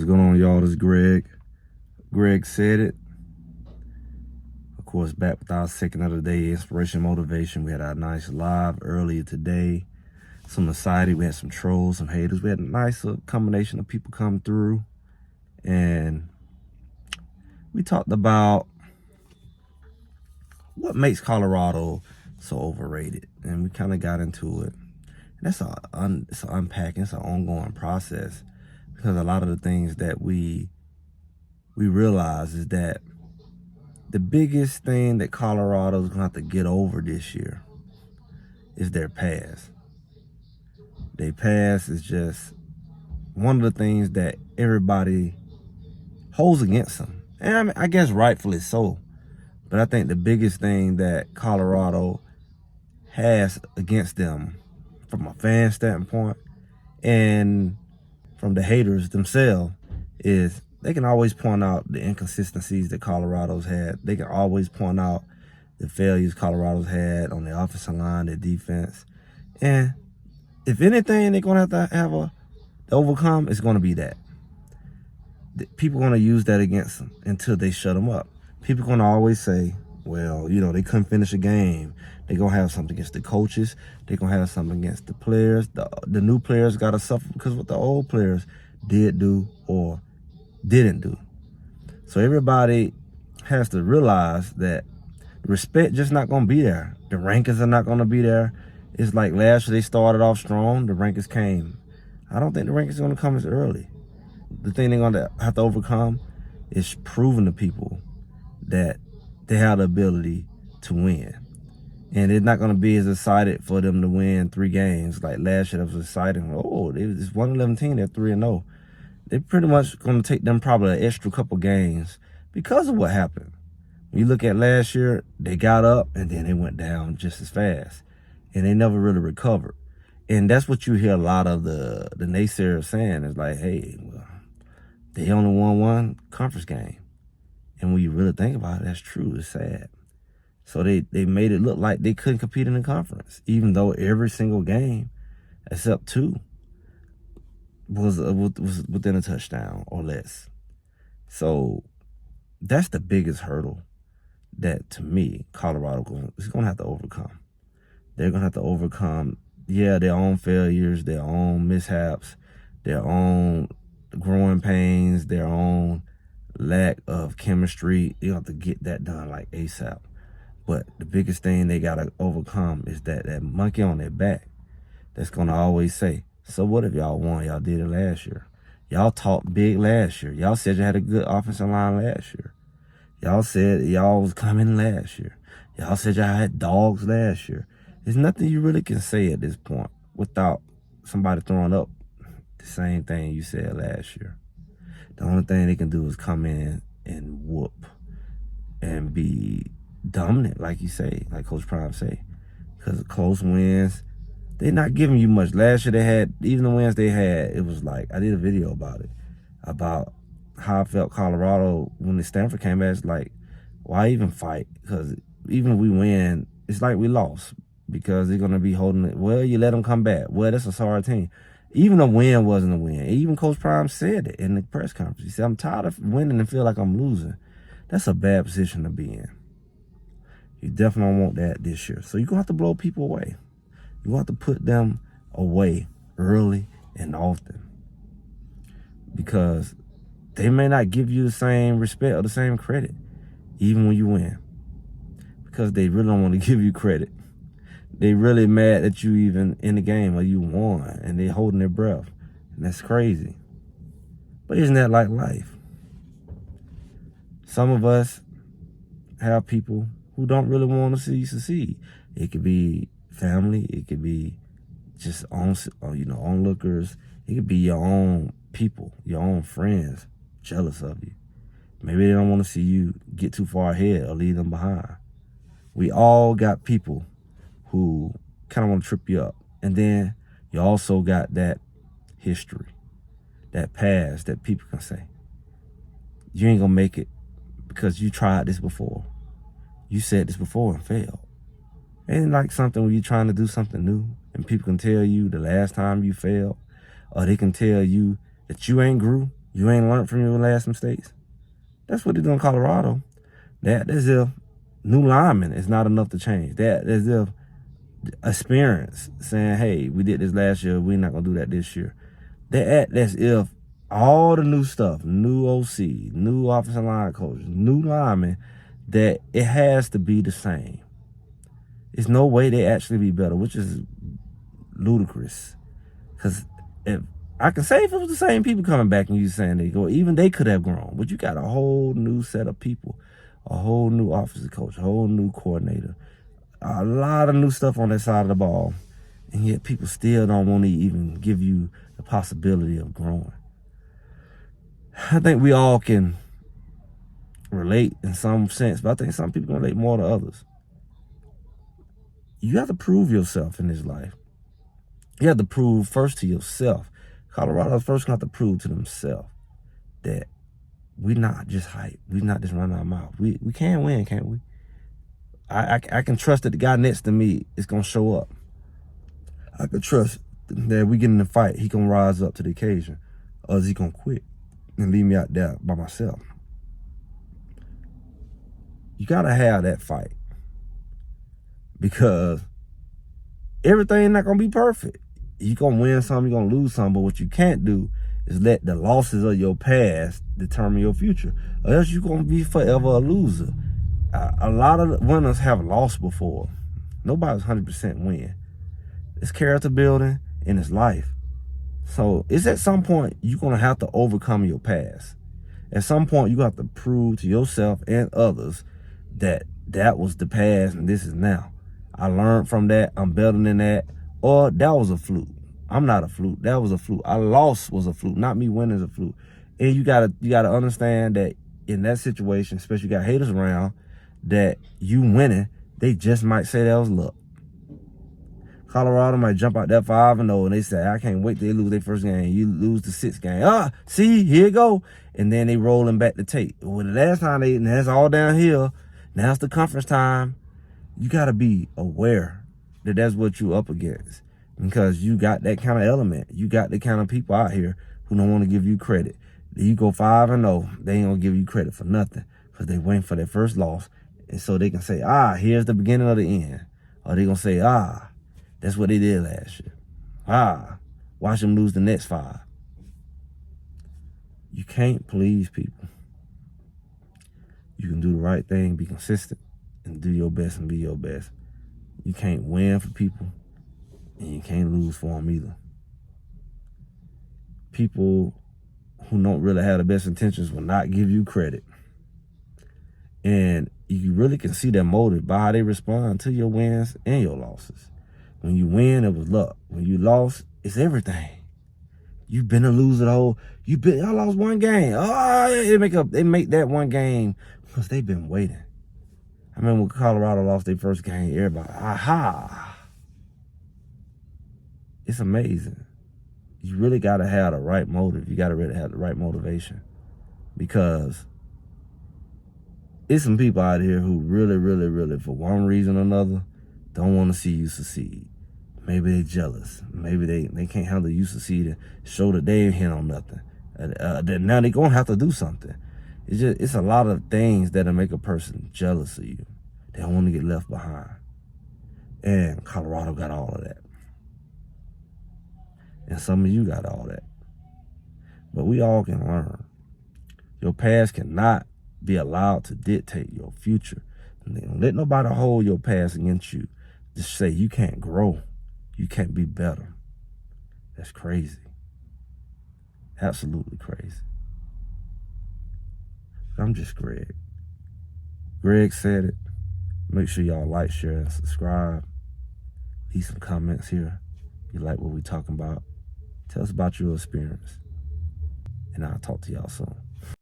What's going on, y'all? This is Greg. Greg said it. Of course, back with our second of the day, inspiration, motivation. We had our nice live earlier today. Some anxiety. We had some trolls, some haters. We had a nice combination of people come through. And we talked about what makes Colorado so overrated. And we kind of got into it. And it's an unpacking, it's an ongoing process. Because a lot of the things that we realize is that the biggest thing that Colorado's gonna have to get over this year is their past. Their past is just one of the things that everybody holds against them. And I mean, I guess rightfully so. But I think the biggest thing that Colorado has against them from a fan standpoint and from the haters themselves is they can always point out the inconsistencies that Colorado's had. They can always point out the failures Colorado's had on the offensive line, their defense. And if anything they're going to have to overcome, it's going to be that. People are going to use that against them until they shut them up. People are going to always say, well, you know, they couldn't finish a game. They're going to have something against the coaches. They're going to have something against the players. The new players got to suffer because what the old players did do or didn't do. So everybody has to realize that respect just not going to be there. The rankings are not going to be there. It's like last year they started off strong. The rankings came. I don't think the rankings are going to come as early. The thing they're going to have to overcome is proving to people that they have the ability to win. And it's not going to be as excited for them to win 3 games. Like last year, that was exciting. Oh, they was this 1-11 team. They're 3-0. They're pretty much going to take them probably an extra couple games because of what happened. When you look at last year, they got up and then they went down just as fast. And they never really recovered. And that's what you hear a lot of the naysayers saying is like, hey, well, they only won 1 conference game. And when you really think about it, that's true. It's sad. So they made it look like they couldn't compete in the conference, even though every single game, except 2, was within a touchdown or less. So that's the biggest hurdle that, to me, Colorado is going to have to overcome. They're going to have to overcome, their own failures, their own mishaps, their own growing pains, their own lack of chemistry. You have to get that done like ASAP. But the biggest thing they got to overcome is that monkey on their back that's going to always say, so what if y'all won? Y'all did it last year. Y'all talked big last year. Y'all said you had a good offensive line last year. Y'all said y'all was coming last year. Y'all said y'all had dogs last year. There's nothing you really can say at this point without somebody throwing up the same thing you said last year. The only thing they can do is come in and whoop and be dominant, like you say, like Coach Prime say. Because of close wins, they're not giving you much. Last year they had, even the wins they had, it was like, I did a video about it, about how I felt Colorado when the Stanford came back. It's like, why even fight? Because even if we win, it's like we lost. Because they're going to be holding it. Well, you let them come back. Well, that's a sorry team. Even a win wasn't a win. Even Coach Prime said it in the press conference. He said, I'm tired of winning and feel like I'm losing. That's a bad position to be in. You definitely don't want that this year. So you're going to have to blow people away. You're going to have to put them away early and often. Because they may not give you the same respect or the same credit, even when you win. Because they really don't want to give you credit. They really mad that you even in the game or you won, and they holding their breath. And that's crazy. But isn't that like life? Some of us have people who don't really want to see you succeed. It could be family. It could be just onlookers. It could be your own people, your own friends, jealous of you. Maybe they don't want to see you get too far ahead or leave them behind. We all got people who kind of want to trip you up. And then you also got that history, that past that people can say, you ain't going to make it because you tried this before. You said this before and failed. Ain't like something where you're trying to do something new and people can tell you the last time you failed, or they can tell you that you ain't grew You ain't learned from your last mistakes. That's what they do in Colorado. That as if new linemen is not enough to change. That as if experience saying, hey, we did this last year, we're not gonna do that this year. They act as if all the new stuff, new OC, new offensive line coaches, new linemen, that it has to be the same. There's no way they actually be better, which is ludicrous. Because if I can say if it was the same people coming back and you saying they go, even they could have grown. But you got a whole new set of people, a whole new offensive coach, a whole new coordinator, a lot of new stuff on that side of the ball. And yet people still don't want to even give you the possibility of growing. I think we all can relate in some sense, but I think some people can relate more to others. You have to prove yourself in this life. You have to prove first to yourself. Colorado's first going to have to prove to themselves that we're not just hype. We're not just running our mouth. We can win, can't we? I can trust that the guy next to me is going to show up. I can trust that we get in the fight, he going to rise up to the occasion. Or is he going to quit and leave me out there by myself? You got to have that fight. Because everything not going to be perfect. You're going to win some, you're going to lose some. But what you can't do is let the losses of your past determine your future. Or else you're going to be forever a loser. A lot of winners have lost before. Nobody's 100% win. It's character building and it's life. So it's at some point you're going to have to overcome your past. At some point you have to prove to yourself and others that that was the past and this is now. I learned from that. I'm better than that. Or that was a fluke. I'm not a fluke. That was a fluke. I lost was a fluke. Not me winning is a fluke. And you gotta understand that in that situation, especially you got haters around, that you winning, they just might say that was luck. Colorado might jump out there 5-0 and they say, I can't wait till they lose their first game. You lose the 6th game. See, here you go. And then they rolling back the tape. Well, the last time that's all downhill. Now it's the conference time. You got to be aware that that's what you up against, because you got that kind of element. You got the kind of people out here who don't want to give you credit. You go 5-0, they ain't gonna give you credit for nothing because they waiting for their first loss, and so they can say, here's the beginning of the end, or they gonna say, that's what they did last year. Watch them lose the next 5. You can't please people. You can do the right thing, be consistent, and do your best and be your best. You can't win for people, and you can't lose for them either. People who don't really have the best intentions will not give you credit. And you really can see their motive by how they respond to your wins and your losses. When you win, it was luck. When you lost, it's everything. You've been a loser I lost one game. They make that one game because they've been waiting. I remember when Colorado lost their first game, everybody, It's amazing. You really got to have the right motive. You got to really have the right motivation, because it's some people out here who really, really, really, for one reason or another, don't want to see you succeed. Maybe they're jealous. Maybe they can't handle you succeeding, show that they ain't hit on nothing. Now they're going to have to do something. It's a lot of things that'll make a person jealous of you. They don't want to get left behind. And Colorado got all of that. And some of you got all that. But we all can learn. Your past cannot be allowed to dictate your future. And don't let nobody hold your past against you. Just say you can't grow. You can't be better. That's crazy. Absolutely crazy. I'm just Greg. Greg said it. Make sure y'all like, share, and subscribe. Leave some comments here. You like what we talking about. Tell us about your experience. And I'll talk to y'all soon.